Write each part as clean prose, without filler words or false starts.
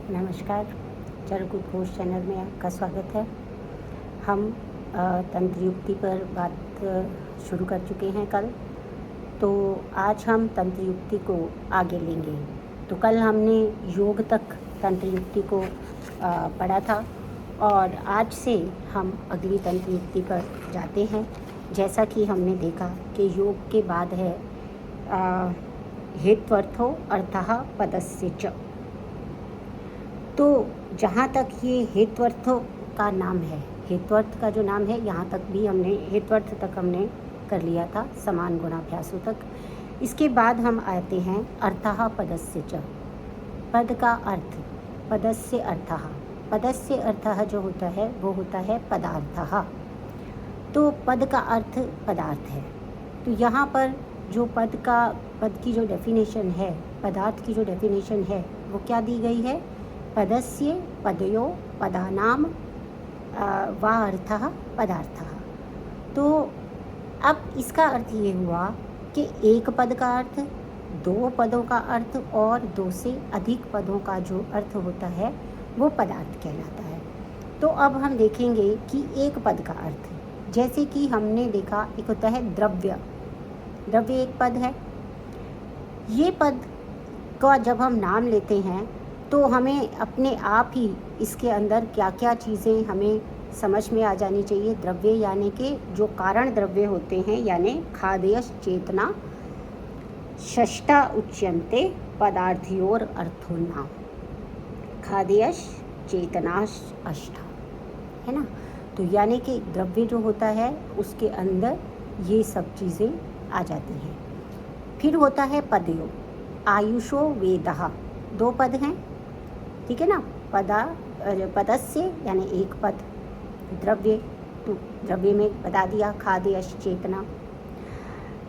नमस्कार, चरकुट घोष चैनल में आपका स्वागत है। हम तंत्र युक्ति पर बात शुरू कर चुके हैं कल, तो आज हम तंत्र युक्ति को आगे लेंगे। तो कल हमने योग तक तंत्र युक्ति को पढ़ा था और आज से हम अगली तंत्र युक्ति पर जाते हैं। जैसा कि हमने देखा कि योग के बाद है हेत्वर्थो अर्थः पदस्य च। तो जहाँ तक ये हेत्वर्थ का नाम है, हेत्वर्थ का जो नाम है, यहाँ तक भी हमने हेत्वर्थ तक हमने कर लिया था, समान गुणाभ्यासों तक। इसके बाद हम आते हैं अर्थः पदस्य च। पद का अर्थ, पदस्य अर्थः, पदस्य अर्थः जो होता है वो होता है पदार्थः। तो पद का अर्थ पदार्थ है। तो यहाँ पर जो पद की जो डेफिनेशन है, पदार्थ की जो डेफिनेशन है वो क्या दी गई है? पदस्य पदयो पदानाम वा अर्थः पदार्थः। तो अब इसका अर्थ ये हुआ कि एक पद का अर्थ, दो पदों का अर्थ और दो से अधिक पदों का जो अर्थ होता है वो पदार्थ कहलाता है। तो अब हम देखेंगे कि एक पद का अर्थ, जैसे कि हमने देखा एक होता है द्रव्य। द्रव्य एक पद है। ये पद का जब हम नाम लेते हैं तो हमें अपने आप ही इसके अंदर क्या क्या चीज़ें हमें समझ में आ जानी चाहिए। द्रव्य यानी कि जो कारण द्रव्य होते हैं, यानी खादयश चेतना षष्ठा उच्यन्ते पदार्थयोर अर्थो नाम। खादयश चेतनाश अष्टा, है ना। तो यानी कि द्रव्य जो होता है उसके अंदर ये सब चीज़ें आ जाती हैं। फिर होता है पदयो, आयुषो वेदः, दो पद हैं, ठीक है ना। पदस्य यानी एक पद, द्रव्य, तो द्रव्य में बता दिया खादयश चेतना,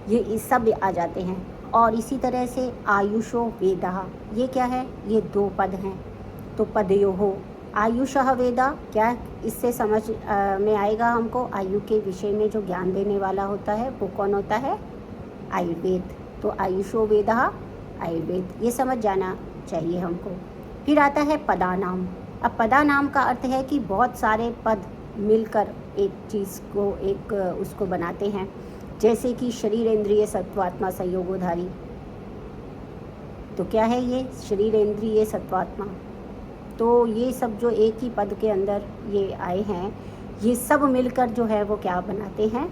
ये सब आ जाते हैं। और इसी तरह से आयुषो वेदः, ये क्या है? ये दो पद हैं। तो पदयोः आयुषः वेदा, क्या इससे समझ में आएगा हमको? आयु के विषय में जो ज्ञान देने वाला होता है वो कौन होता है? आयुर्वेद। तो आयुषो वेदः आयुर्वेद, ये समझ जाना चाहिए हमको। फिर आता है पदानाम। अब पदानाम का अर्थ है कि बहुत सारे पद मिलकर एक चीज़ को, एक उसको बनाते हैं। जैसे कि शरीर इंद्रिय सत्वात्मा संयोगोधारी, तो क्या है ये? शरीर इंद्रिय सत्वात्मा। तो ये सब जो एक ही पद के अंदर ये आए हैं, ये सब मिलकर जो है वो क्या बनाते हैं?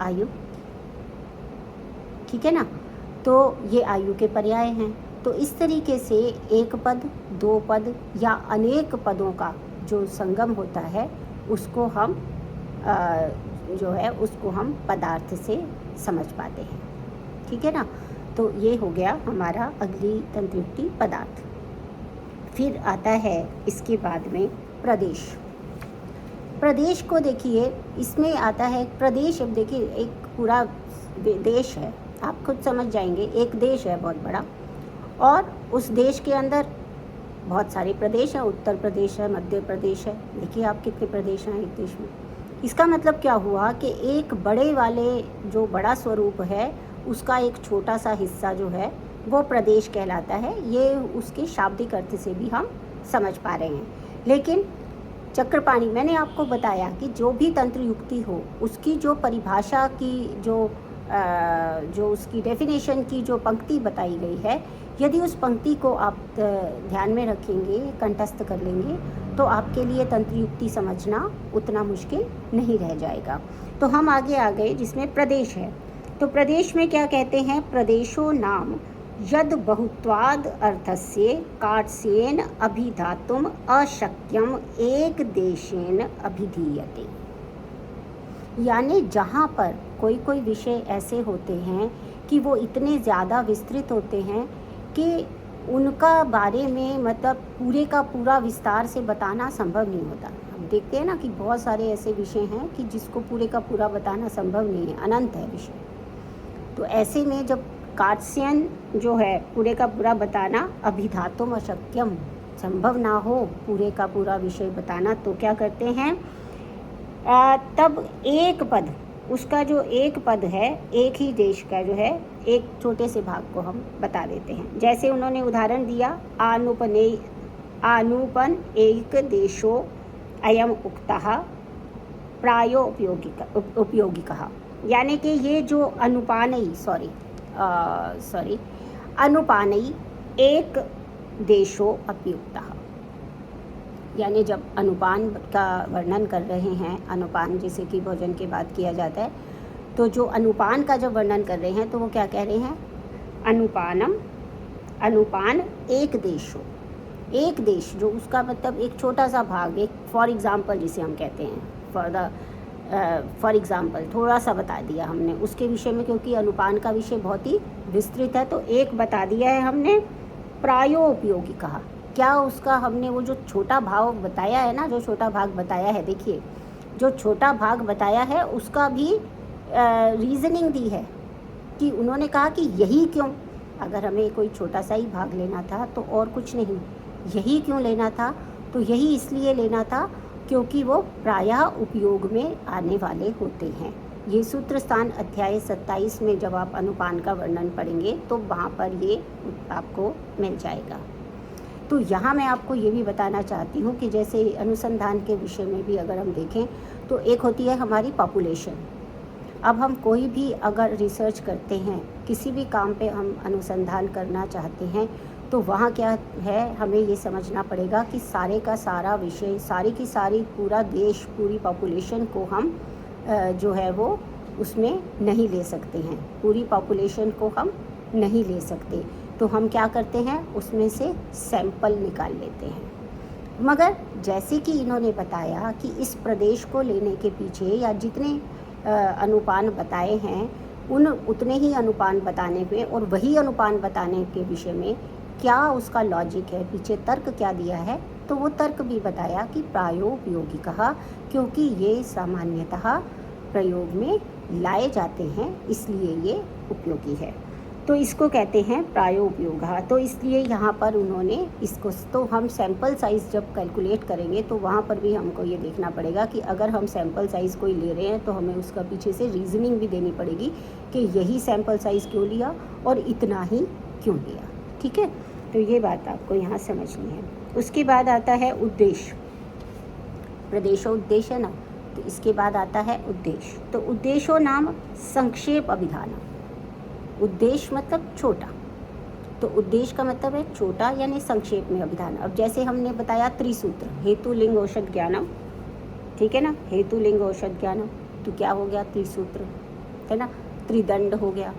आयु, ठीक है ना। तो ये आयु के पर्याय हैं। तो इस तरीके से एक पद, दो पद या अनेक पदों का जो संगम होता है उसको हम जो है उसको हम पदार्थ से समझ पाते हैं, ठीक है ना। तो ये हो गया हमारा अगली तंत्र युक्ति पदार्थ। फिर आता है इसके बाद में प्रदेश। प्रदेश को देखिए, इसमें आता है प्रदेश। अब देखिए एक पूरा देश है, आप खुद समझ जाएंगे। एक देश है बहुत बड़ा और उस देश के अंदर बहुत सारे प्रदेश हैं। उत्तर प्रदेश है, मध्य प्रदेश है। देखिए आप कितने प्रदेश हैं एक देश में। इसका मतलब क्या हुआ कि एक बड़े वाले जो बड़ा स्वरूप है उसका एक छोटा सा हिस्सा जो है वो प्रदेश कहलाता है। ये उसके शाब्दिक अर्थ से भी हम समझ पा रहे हैं। लेकिन चक्रपाणी, मैंने आपको बताया कि जो भी तंत्र युक्ति हो उसकी जो परिभाषा की जो उसकी डेफिनेशन की जो पंक्ति बताई गई है, यदि उस पंक्ति को आप ध्यान में रखेंगे, कंठस्थ कर लेंगे, तो आपके लिए तंत्र युक्ति समझना उतना मुश्किल नहीं रह जाएगा। तो हम आगे आ गए जिसमें प्रदेश है। तो प्रदेश में क्या कहते हैं? प्रदेशो नाम यद बहुत्वाद अर्थस्य कार्त्स्येन अभिधातुम अशक्यम एक देशेन अभिधीयते। यानी जहाँ पर कोई कोई विषय ऐसे होते हैं कि वो इतने ज़्यादा विस्तृत होते हैं कि उनका बारे में मतलब पूरे का पूरा विस्तार से बताना संभव नहीं होता। हम देखते हैं ना कि बहुत सारे ऐसे विषय हैं कि जिसको पूरे का पूरा बताना संभव नहीं है, अनंत है विषय। तो ऐसे में जब कार्त्स्यन जो है पूरे का पूरा बताना अभिधातुम अशक्यम, संभव ना हो पूरे का पूरा विषय बताना, तो क्या करते हैं? तब एक पद उसका जो एक पद है, एक ही देश का जो है एक छोटे से भाग को हम बता देते हैं। जैसे उन्होंने उदाहरण दिया, आनुपन एक देशो अयम उक्तः प्रायो उपयोगिकः, यानी कि ये जो अनुपानई अनुपानई एक देशो अपयुक्तः, यानी जब अनुपान का वर्णन कर रहे हैं, अनुपान जैसे कि भोजन के बाद किया जाता है, तो जो अनुपान का जब वर्णन कर रहे हैं तो वो क्या कह रहे हैं, अनुपान एक देश हो, एक देश जो उसका मतलब एक छोटा सा भाग, एक फॉर एग्ज़ाम्पल जिसे हम कहते हैं, फॉर एग्ज़ाम्पल थोड़ा सा बता दिया हमने उसके विषय में, क्योंकि अनुपान का विषय बहुत ही विस्तृत है, तो एक बता दिया है हमने। प्रायो उपयोगी कहा, क्या उसका हमने वो जो छोटा भाग बताया है ना, जो छोटा भाग बताया है, देखिए जो छोटा भाग बताया है उसका भी रीज़निंग दी है कि उन्होंने कहा कि यही क्यों, अगर हमें कोई छोटा सा ही भाग लेना था तो और कुछ नहीं, यही क्यों लेना था, तो यही इसलिए लेना था क्योंकि वो प्रायः उपयोग में आने वाले होते हैं। ये सूत्र स्थान अध्याय 27 में जब आप अनुपान का वर्णन पढ़ेंगे तो वहाँ पर ये आपको मिल जाएगा। तो यहाँ मैं आपको ये भी बताना चाहती हूँ कि जैसे अनुसंधान के विषय में भी अगर हम देखें तो एक होती है हमारी पॉपुलेशन। अब हम कोई भी अगर रिसर्च करते हैं, किसी भी काम पे हम अनुसंधान करना चाहते हैं, तो वहाँ क्या है, हमें ये समझना पड़ेगा कि सारे का सारा विषय, सारी की सारी पूरा देश, पूरी पॉपुलेशन को हम जो है वो उसमें नहीं ले सकते हैं, पूरी पॉपुलेशन को हम नहीं ले सकते। तो हम क्या करते हैं, उसमें से सैंपल निकाल लेते हैं। मगर जैसे कि इन्होंने बताया कि इस प्रदेश को लेने के पीछे या जितने अनुपान बताए हैं उतने ही अनुपान बताने पे और वही अनुपान बताने के विषय में क्या उसका लॉजिक है, पीछे तर्क क्या दिया है, तो वो तर्क भी बताया कि प्रायोपयोगी कहा, क्योंकि ये सामान्यतः प्रयोग में लाए जाते हैं इसलिए ये उपयोगी है, तो इसको कहते हैं प्रायोपयोगः। तो इसलिए यहाँ पर उन्होंने इसको, तो हम सैंपल साइज़ जब कैलकुलेट करेंगे तो वहाँ पर भी हमको ये देखना पड़ेगा कि अगर हम सैंपल साइज़ कोई ले रहे हैं तो हमें उसका पीछे से रीज़निंग भी देनी पड़ेगी कि यही सैंपल साइज़ क्यों लिया और इतना ही क्यों लिया। ठीक है, तो ये बात आपको यहाँ समझनी है। उसके बाद आता है उद्देश्य, प्रदेशो उद्देश्य है ना, तो इसके बाद आता है उद्देश्य। तो उद्देश्यो नाम संक्षेप अभिधान, उद्देश्य मतलब छोटा, तो उद्देश्य का मतलब है छोटा यानी संक्षेप में अभिधान। अब जैसे हमने बताया त्रिसूत्र, हेतु लिंग औषध ज्ञानम, ठीक है ना, हेतु लिंग औषध ज्ञानम, तो क्या हो गया, त्रिसूत्र है ना, त्रिदंड हो गया,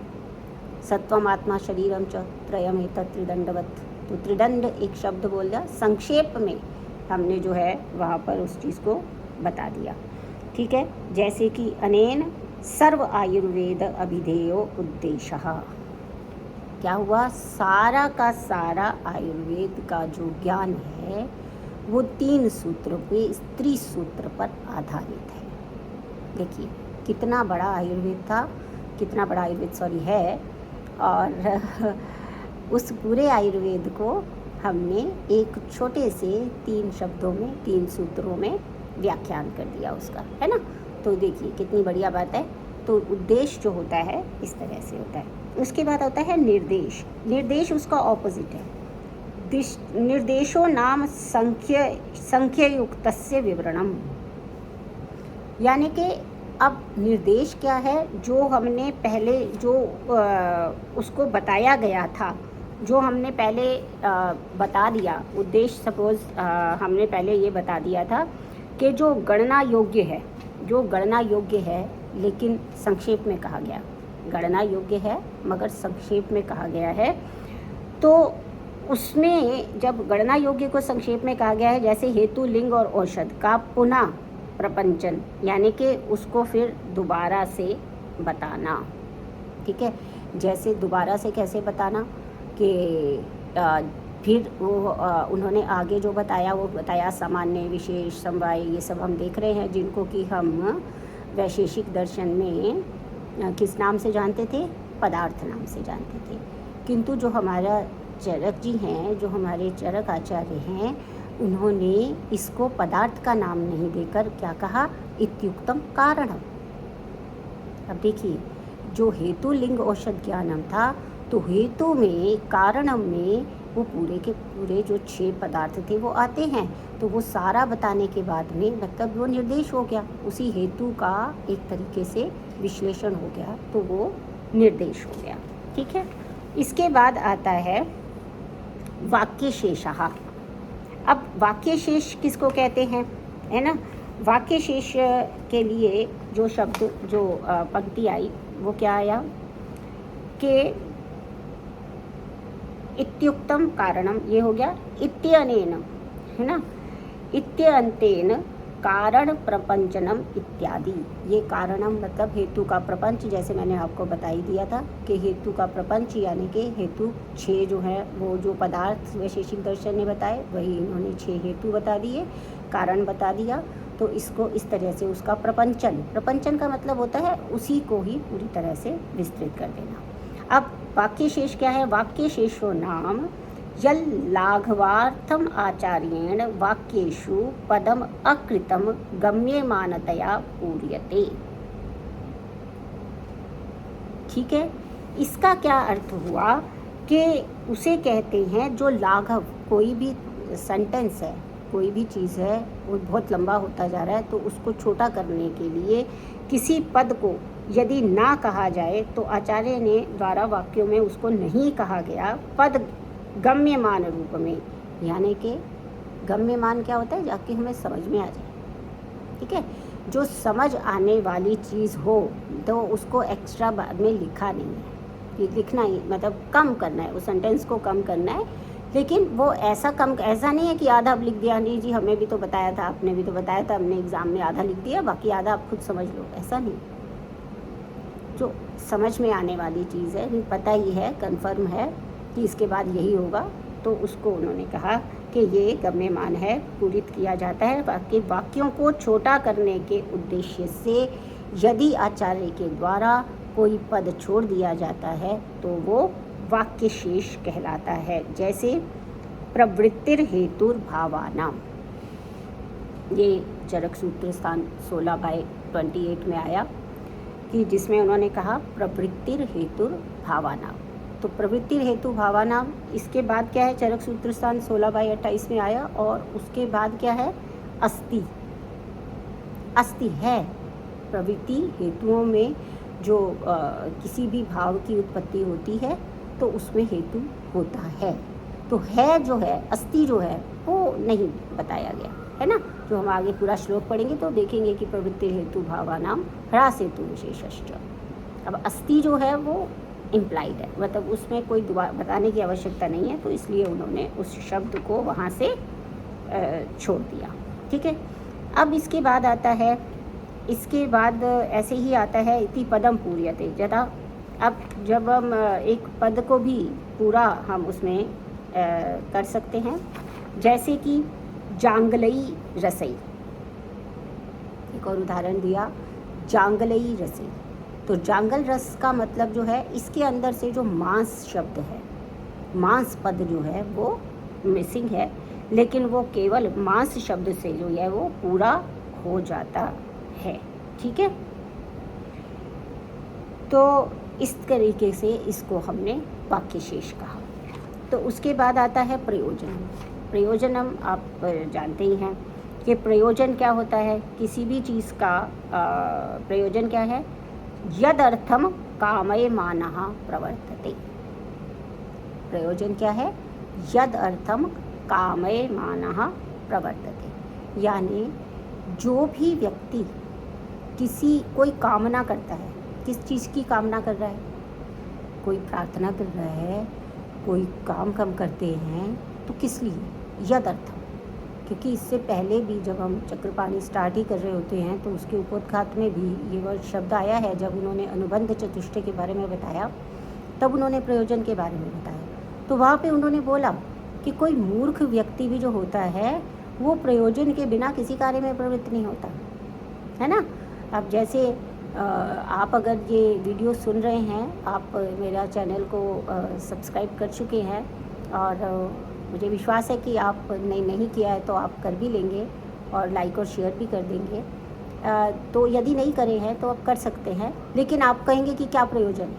सत्वम आत्मा शरीरम च त्रयम एतत् त्रिदंडवत, तो त्रिदंड एक शब्द बोल दिया, संक्षेप में हमने जो है वहाँ पर उस चीज़ को बता दिया। ठीक है, जैसे कि अनेन सर्व आयुर्वेद अभिधेयो उद्देश्य, क्या हुआ, सारा का सारा आयुर्वेद का जो ज्ञान है वो 3 सूत्र पे, स्त्री सूत्र पर आधारित है। देखिए कितना बड़ा आयुर्वेद था, कितना बड़ा आयुर्वेद है, और उस पूरे आयुर्वेद को हमने एक छोटे से 3 शब्दों में, 3 सूत्रों में व्याख्यान कर दिया उसका, है ना। तो देखिए कितनी बढ़िया बात है। तो उद्देश्य जो होता है इस तरह से होता है। उसके बाद होता है निर्देश, निर्देश उसका ऑपोजिट है, निर्देशो नाम संख्ययुक्तस्य विवरणम, यानी कि अब निर्देश क्या है, जो हमने पहले जो उसको बताया गया था, जो हमने पहले बता दिया, उद्देश्य सपोज हमने पहले ये बता दिया था कि जो गणना योग्य है, जो गणना योग्य है लेकिन संक्षेप में कहा गया, गणना योग्य है मगर संक्षेप में कहा गया है, तो उसमें जब गणना योग्य को संक्षेप में कहा गया है, जैसे हेतु लिंग और औषध का पुनः प्रपंचन, यानी कि उसको फिर दोबारा से बताना। ठीक है, जैसे दोबारा से कैसे बताना कि फिर वो उन्होंने आगे जो बताया वो बताया सामान्य, विशेष, समवाय, ये सब हम देख रहे हैं, जिनको कि हम वैशेषिक दर्शन में किस नाम से जानते थे, पदार्थ नाम से जानते थे। किंतु जो हमारा चरक जी हैं, जो हमारे चरक आचार्य हैं, उन्होंने इसको पदार्थ का नाम नहीं देकर क्या कहा, इत्युक्तम कारणम, अब देखिए, जो हेतु लिंग औषध ज्ञानम था, तो हेतु में कारणम में वो पूरे के पूरे जो 6 पदार्थ थे वो आते हैं। तो वो सारा बताने के बाद में मतलब वो निर्देश हो गया, उसी हेतु का एक तरीके से विश्लेषण हो गया, तो वो निर्देश हो गया। ठीक है, इसके बाद आता है वाक्य शेषः। अब वाक्य शेष किसको कहते हैं, है ना। वाक्य शेष के लिए जो शब्द जो पंक्ति आई वो क्या आया कि इत्युक्तम कारणम, ये हो गया इत्यनेन, है ना, इत्यंतेन कारण प्रपंचनम इत्यादि। ये कारणम मतलब हेतु का प्रपंच, जैसे मैंने आपको बता ही दिया था कि हेतु का प्रपंच यानी कि हेतु 6 जो है वो जो पदार्थ वैशेषिक दर्शन ने बताए वही इन्होंने 6 हेतु बता दिए, कारण बता दिया। तो इसको इस तरह से उसका प्रपंचन का मतलब होता है उसी को ही पूरी तरह से विस्तृत कर देना। अब वाक्य शेष क्या है, वाक्य शेषो नाम यल लाघवार्थम आचार्येण वाक्येषु पदम अकृतम गम्यमानतया पूर्यते। ठीक है, इसका क्या अर्थ हुआ कि उसे कहते हैं जो लाघव, कोई भी सेंटेंस है, कोई भी चीज़ है वो बहुत लंबा होता जा रहा है, तो उसको छोटा करने के लिए किसी पद को यदि ना कहा जाए तो आचार्य ने द्वारा वाक्यों में उसको नहीं कहा गया, पद गम्यमान रूप में, यानी कि गम्यमान क्या होता है, जाके हमें समझ में आ जाए। ठीक है, जो समझ आने वाली चीज़ हो तो उसको एक्स्ट्रा बाद में लिखा नहीं है, ये लिखना ही मतलब कम करना है, उस सेंटेंस को कम करना है। लेकिन वो ऐसा नहीं है कि आधा लिख दिया, नहीं जी हमें भी तो बताया था, आपने भी तो बताया था, हमने एग्ज़ाम में आधा लिख दिया बाकी आधा आप खुद समझ लो, ऐसा नहीं। जो समझ में आने वाली चीज़ है, पता ही है, कंफर्म है कि इसके बाद यही होगा, तो उसको उन्होंने कहा कि ये गम्यमान है, पूरित किया जाता है। बाकी वाक्यों को छोटा करने के उद्देश्य से यदि आचार्य के द्वारा कोई पद छोड़ दिया जाता है तो वो वाक्य शेष कहलाता है। जैसे प्रवृत्तिर हेतुर भावानाम, ये चरक सूत्र स्थान 16/28 में आया कि जिसमें उन्होंने कहा प्रवृत्तिर हेतुर भावानाम। तो प्रवृत्तिर हेतु भावानाम, इसके बाद क्या है, चरक सूत्र स्थान 16/28 में आया, और उसके बाद क्या है, अस्ति। अस्ति है, प्रवृत्ति हेतुओं में जो किसी भी भाव की उत्पत्ति होती है तो उसमें हेतु होता है। तो है जो है, अस्ति जो है वो नहीं बताया गया है ना। जो हम आगे पूरा श्लोक पढ़ेंगे तो देखेंगे कि प्रवृत्ति हेतु भावानाम ह्रास हेतु विशेषश्च। अब अस्ति जो है वो इम्प्लाइड है, मतलब उसमें कोई बताने की आवश्यकता नहीं है, तो इसलिए उन्होंने उस शब्द को वहाँ से छोड़ दिया। ठीक है, अब इसके बाद आता है, इसके बाद ऐसे ही आता है इति पदम पूर्यते यदा। अब जब हम एक पद को भी पूरा हम उसमें कर सकते हैं, जैसे कि जांगलई रसई, एक और उदाहरण दिया, जांगलई रसई। तो जांगल रस का मतलब जो है, इसके अंदर से जो मांस शब्द है, मांस पद जो है वो मिसिंग है, लेकिन वो केवल मांस शब्द से जो है वो पूरा हो जाता है। ठीक है, तो इस तरीके से इसको हमने वाक्य शेष कहा। तो उसके बाद आता है प्रयोजनम। प्रयोजनम आप जानते ही हैं कि प्रयोजन क्या होता है, किसी भी चीज़ का प्रयोजन क्या है, यद अर्थम कामयमानः प्रवर्तते। प्रयोजन क्या है, यद अर्थम कामयमानः प्रवर्तते, यानी जो भी व्यक्ति कोई कामना करता है, किस चीज़ की कामना कर रहा है, कोई प्रार्थना कर रहा है, कोई काम करते हैं, तो किस लिए, यद अर्थम। क्योंकि इससे पहले भी जब हम चक्रपाणी स्टार्ट ही कर रहे होते हैं तो उसके उपोद्घात में भी ये वर्ड शब्द आया है। जब उन्होंने अनुबंध चतुष्टय के बारे में बताया तब उन्होंने प्रयोजन के बारे में बताया, तो वहाँ पे उन्होंने बोला कि कोई मूर्ख व्यक्ति भी जो होता है वो प्रयोजन के बिना किसी कार्य में प्रवृत्त नहीं होता है ना। अब जैसे आप अगर ये वीडियो सुन रहे हैं, आप मेरा चैनल को सब्सक्राइब कर चुके हैं, और मुझे विश्वास है कि आपने नहीं किया है तो आप कर भी लेंगे और लाइक और शेयर भी कर देंगे। तो यदि नहीं करे हैं तो आप कर सकते हैं, लेकिन आप कहेंगे कि क्या प्रयोजन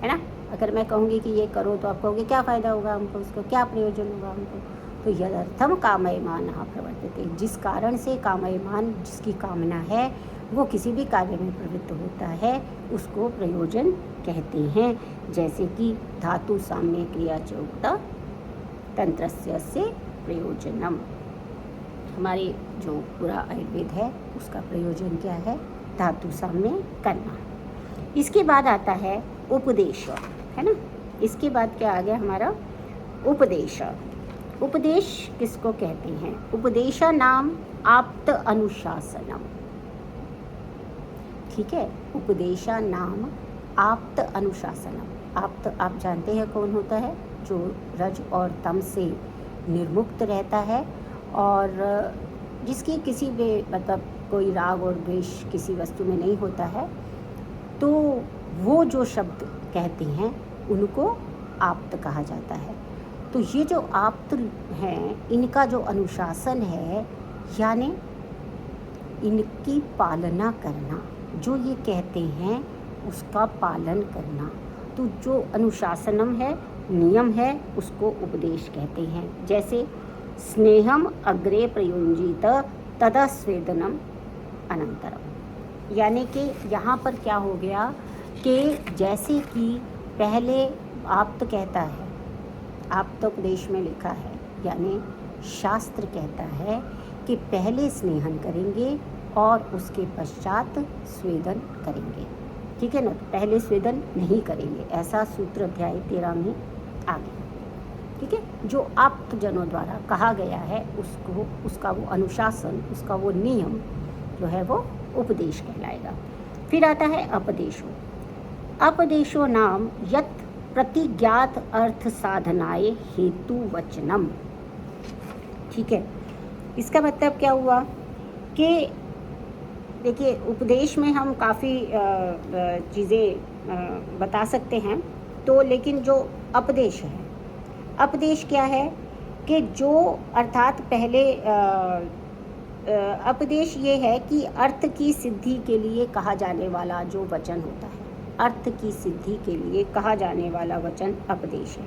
है ना। अगर मैं कहूँगी कि ये करो तो आप कहोगे क्या फ़ायदा होगा हमको, उसको क्या प्रयोजन होगा हमको। तो यदर्थम कामयमानः प्रवर्तते, जिस कारण से कामयमान, जिसकी कामना है वो किसी भी कार्य में प्रवृत्त होता है, उसको प्रयोजन कहते हैं। जैसे कि धातु साम्य क्रिया च उक्ता तंत्रस्य से प्रयोजनम, हमारे जो पूरा आयुर्वेद है उसका प्रयोजन क्या है, धातु साम्य करना। इसके बाद आता है उपदेश, है ना। इसके बाद क्या आ गया हमारा उपदेश। उपदेश किसको कहते हैं, उपदेशा नाम आप्त अनुशासनम, ठीक है। उपदेशा नाम आप्त अनुशासनम। आप्त आप जानते हैं कौन होता है, जो रज और तम से निर्मुक्त रहता है और जिसकी किसी भी मतलब कोई राग और द्वेष किसी वस्तु में नहीं होता है, तो वो जो शब्द कहते हैं उनको आप्त कहा जाता है। तो ये जो आप्त हैं, इनका जो अनुशासन है, यानी इनकी पालना करना, जो ये कहते हैं उसका पालन करना। तो जो अनुशासनम है, नियम है, उसको उपदेश कहते हैं। जैसे स्नेहम अग्रे प्रयुंजीत तदा स्वेदनम अनंतरम, यानी कि यहाँ पर क्या हो गया कि जैसे कि पहले आप्त कहता है, आप्त उपदेश में लिखा है, यानी शास्त्र कहता है कि पहले स्नेहन करेंगे और उसके पश्चात स्वेदन करेंगे, ठीक है ना। तो पहले स्वेदन नहीं करेंगे, ऐसा सूत्र अध्याय 13 में आ गया, ठीक है। जो आप्त जनों द्वारा कहा गया है उसको, उसका वो अनुशासन, उसका वो नियम जो है वो उपदेश कहलाएगा। फिर आता है अपदेशो। अपदेशो नाम यत प्रतिज्ञात अर्थ साधनाए हेतु वचनम, ठीक है। इसका मतलब क्या हुआ कि देखिए, उपदेश में हम काफ़ी चीज़ें बता सकते हैं, तो लेकिन जो अपदेश है, अपदेश क्या है कि जो अर्थात पहले अपदेश ये है कि अर्थ की सिद्धि के लिए कहा जाने वाला जो वचन होता है, अर्थ की सिद्धि के लिए कहा जाने वाला वचन अपदेश है।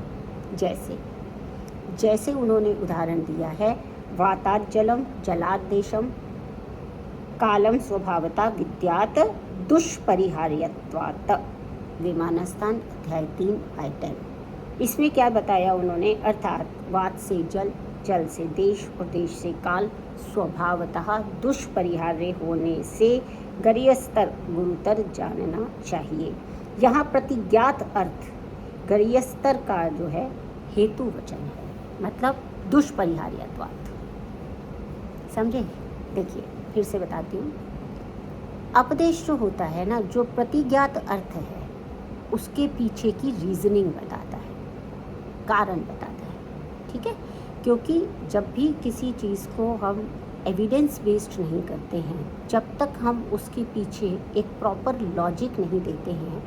जैसे उन्होंने उदाहरण दिया है, वातात् जलम जलाद्देशम कालम स्वभावता विद्यात दुष्परिहार्यत्वात्, विमानस्थान अध्याय 3 आयतन। इसमें क्या बताया उन्होंने, अर्थात वात से जल, जल से देश और देश से काल स्वभावतः दुष्परिहार्य होने से गरीयस्तर गुरुतर जानना चाहिए। यहाँ प्रतिज्ञात अर्थ गरीयस्तर का जो है हेतु वचन है, मतलब दुष्परिहार्यत्वात्, समझे। देखिए फिर से बताती हूँ, अपदेश जो होता है ना, जो प्रतिज्ञात अर्थ है उसके पीछे की रीजनिंग बताता है, कारण बताता है, ठीक है। क्योंकि जब भी किसी चीज़ को हम एविडेंस बेस्ड नहीं करते हैं, जब तक हम उसके पीछे एक प्रॉपर लॉजिक नहीं देते हैं,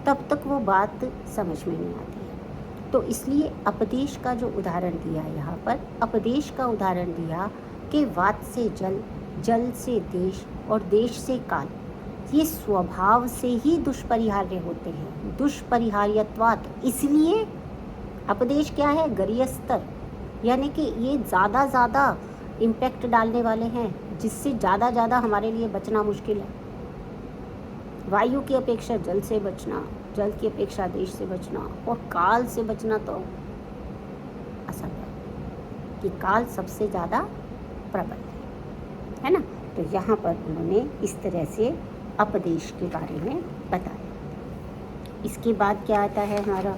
तब तक वो बात समझ में नहीं आती है। तो इसलिए अपदेश का जो उदाहरण दिया यहाँ पर, अपदेश का उदाहरण दिया कि वात से जल, जल से देश और देश से काल, ये स्वभाव से ही दुष्परिहार्य होते हैं, दुष्परिहार्यत्वात्। इसलिए अपदेश क्या है, गरीयस्तर, यानी कि ये ज़्यादा इम्पैक्ट डालने वाले हैं, जिससे ज़्यादा हमारे लिए बचना मुश्किल है। वायु की अपेक्षा जल से बचना, जल की अपेक्षा देश से बचना और काल से बचना तो असंभव, कि काल सबसे ज़्यादा प्रबल है ना। तो यहाँ पर उन्होंने इस तरह से अपदेश के बारे में बताया। इसके बाद क्या आता है हमारा,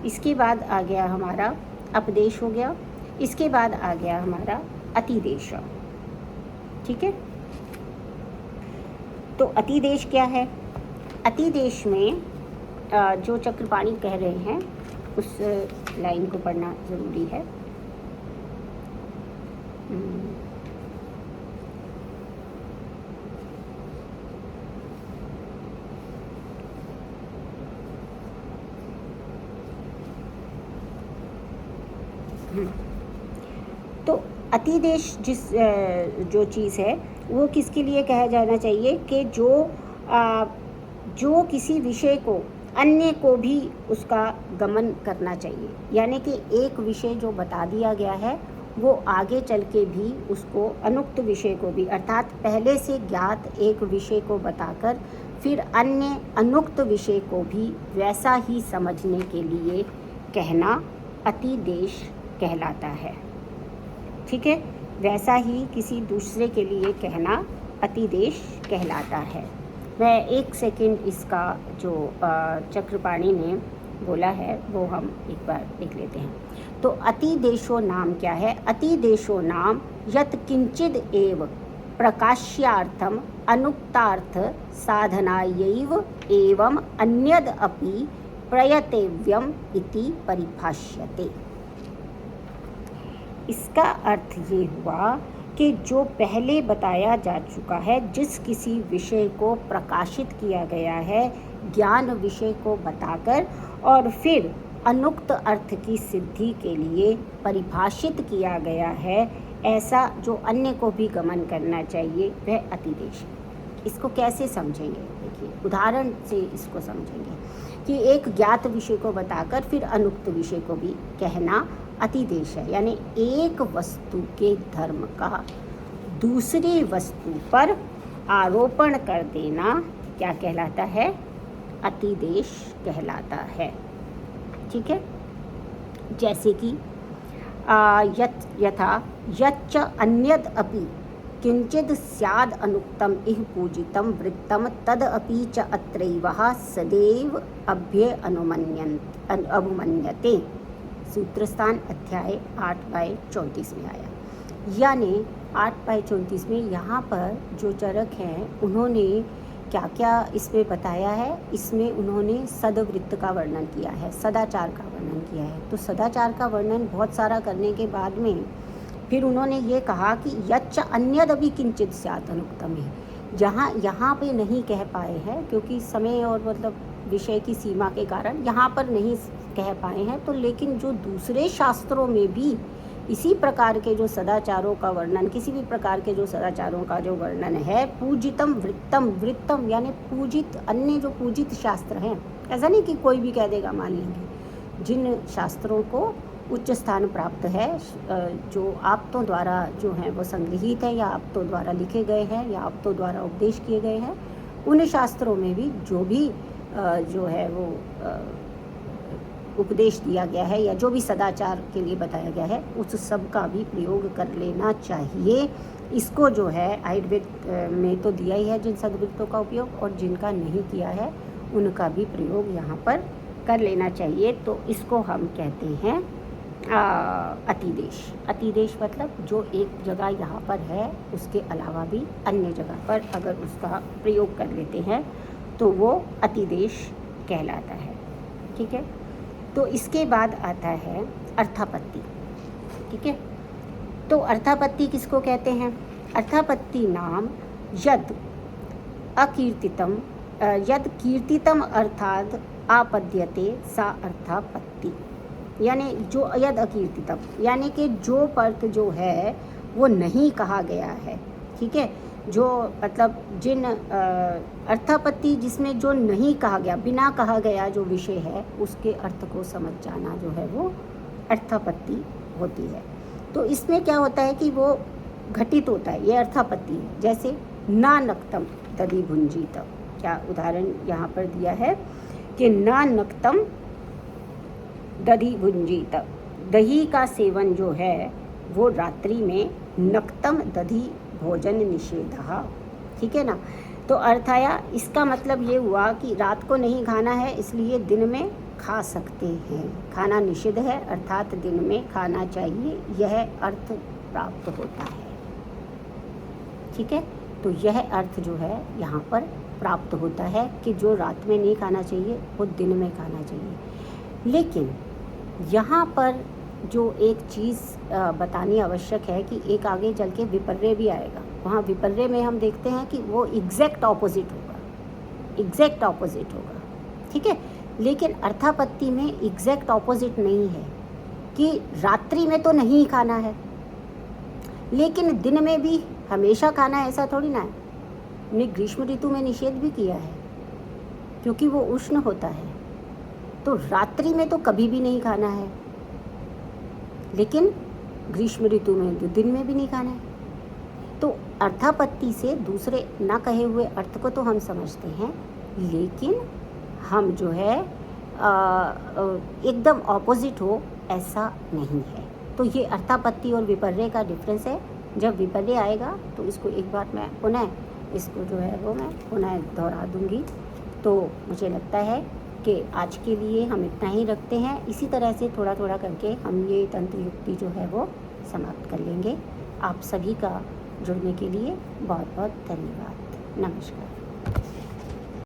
इसके बाद आ गया हमारा अपदेश हो गया। इसके बाद आ गया हमारा अतिदेश, ठीक है। तो अतिदेश क्या है, अतिदेश में जो चक्रपाणी कह रहे हैं उस लाइन को पढ़ना ज़रूरी है। तो अतिदेश जो चीज़ है वो किसके लिए कहा जाना चाहिए कि जो किसी विषय को अन्य को भी उसका गमन करना चाहिए, यानी कि एक विषय जो बता दिया गया है वो आगे चल के भी उसको अनुक्त विषय को भी, अर्थात पहले से ज्ञात एक विषय को बताकर फिर अन्य अनुक्त विषय को भी वैसा ही समझने के लिए कहना अतिदेश कहलाता है। ठीक है, वैसा ही किसी दूसरे के लिए कहना अतिदेश कहलाता है। मैं एक सेकंड इसका जो चक्रपाणी ने बोला है वो हम एक बार देख लेते हैं। तो अतिदेशो नाम क्या है? अतिदेशो नाम यत् किंचिद एव प्रकाश्यार्थम अनुक्तार्थ साधनायैव एवं अन्यद अपि प्रयतेव्यम इति परिभाष्यते। इसका अर्थ ये हुआ कि जो पहले बताया जा चुका है, जिस किसी विषय को प्रकाशित किया गया है ज्ञान विषय को बताकर और फिर अनुक्त अर्थ की सिद्धि के लिए परिभाषित किया गया है, ऐसा जो अन्य को भी गमन करना चाहिए वह अतिदेश है। इसको कैसे समझेंगे? देखिए, उदाहरण से इसको समझेंगे कि एक ज्ञात विषय को बताकर फिर अनुक्त विषय को भी कहना अतिदेश है, यानी एक वस्तु के धर्म का दूसरी वस्तु पर आरोपण कर देना क्या कहलाता है? अतिदेश कहलाता है। ठीक है, जैसे कि यथा यच्च अन्यद अपि किंचिद स्याद अनुक्तम इह पूजितम वृत्तम तद अपि च अत्रैवः सदैव अभ्य अनुमन्यते। सूत्रस्थान अध्याय 8/34 में आया। यानी 8/34 में यहाँ पर जो चरक हैं उन्होंने क्या क्या इसमें बताया है? इसमें उन्होंने सदवृत्त का वर्णन किया है, सदाचार का वर्णन किया है। तो सदाचार का वर्णन बहुत सारा करने के बाद में फिर उन्होंने ये कहा कि यच्च अन्यदपि किंचित स्यात् अनुक्तम है, जहाँ यहाँ पे नहीं कह पाए हैं क्योंकि समय और मतलब विषय की सीमा के कारण यहाँ पर नहीं कह पाए हैं। तो लेकिन जो दूसरे शास्त्रों में भी इसी प्रकार के जो सदाचारों का वर्णन, किसी भी प्रकार के जो सदाचारों का जो वर्णन है, पूजितम वृत्तम, वृत्तम यानी पूजित, अन्य जो पूजित शास्त्र हैं, ऐसा नहीं कि कोई भी कह देगा, मान लेंगे जिन शास्त्रों को उच्च स्थान प्राप्त है, जो आप्तों द्वारा जो हैं वो संग्रहित है या आप्तों द्वारा लिखे गए हैं या आप्तों द्वारा उपदेश किए गए हैं, उन शास्त्रों में भी जो भी जो है वो उपदेश दिया गया है या जो भी सदाचार के लिए बताया गया है उस सब का भी प्रयोग कर लेना चाहिए। इसको जो है आयुर्वेद में तो दिया ही है जिन सदवृत्तों का उपयोग, और जिनका नहीं किया है उनका भी प्रयोग यहाँ पर कर लेना चाहिए। तो इसको हम कहते हैं अतिदेश। अतिदेश मतलब जो एक जगह यहाँ पर है उसके अलावा भी अन्य जगह पर अगर उसका प्रयोग कर लेते हैं तो वो अतिदेश कहलाता है। ठीक है, तो इसके बाद आता है अर्थापत्ति। ठीक है, तो अर्थापत्ति किसको कहते हैं? अर्थापत्ति नाम यद अकीर्तितम यद कीर्तितम अर्थात आपद्यते सा अर्थापत्ति, यानी जो यद अकीर्तितम यानी कि जो पर्थ जो है वो नहीं कहा गया है। ठीक है, जो मतलब जिन अर्थापत्ति जिसमें जो नहीं कहा गया, बिना कहा गया जो विषय है उसके अर्थ को समझ जाना जो है वो अर्थापत्ति होती है। तो इसमें क्या होता है कि वो घटित होता है, ये अर्थापत्ति है। जैसे ना नक्तम दधि भुंजीतम, क्या उदाहरण यहाँ पर दिया है कि ना नक्तम दधि भुंजीतम, दही का सेवन जो है वो रात्रि में, नक्तम दधि भोजन निषेधः। ठीक है ना, तो अर्थ आया। इसका मतलब ये हुआ कि रात को नहीं खाना है इसलिए दिन में खा सकते हैं, खाना निषिद्ध है अर्थात दिन में खाना चाहिए, यह अर्थ प्राप्त होता है। ठीक है, तो यह अर्थ जो है यहाँ पर प्राप्त होता है कि जो रात में नहीं खाना चाहिए वो दिन में खाना चाहिए। लेकिन यहाँ पर जो एक चीज़ बतानी आवश्यक है कि एक आगे चल के विपर्य भी आएगा। वहाँ विपर्य में हम देखते हैं कि वो एग्जैक्ट ऑपोजिट होगा, एग्जैक्ट ऑपोजिट होगा। ठीक है, लेकिन अर्थापत्ति में एग्जैक्ट ऑपोजिट नहीं है कि रात्रि में तो नहीं खाना है, लेकिन दिन में भी हमेशा खाना ऐसा थोड़ी ना है। हमने ग्रीष्म ऋतु में निषेध भी किया है क्योंकि वो उष्ण होता है, तो रात्रि में तो कभी भी नहीं खाना है, लेकिन ग्रीष्म ऋतु में तो दिन में भी नहीं खाना है। तो अर्थापत्ति से दूसरे ना कहे हुए अर्थ को तो हम समझते हैं, लेकिन हम जो है एकदम ऑपोजिट हो ऐसा नहीं है। तो ये अर्थापत्ति और विपर्य का डिफरेंस है। जब विपर्य आएगा तो इसको एक बार मैं पुनः इसको जो है वो मैं पुनः दोहरा दूंगी। तो मुझे लगता है कि आज के लिए हम इतना ही रखते हैं। इसी तरह से थोड़ा थोड़ा करके हम ये तंत्र युक्ति जो है वो समाप्त कर लेंगे। आप सभी का जुड़ने के लिए बहुत बहुत धन्यवाद। नमस्कार।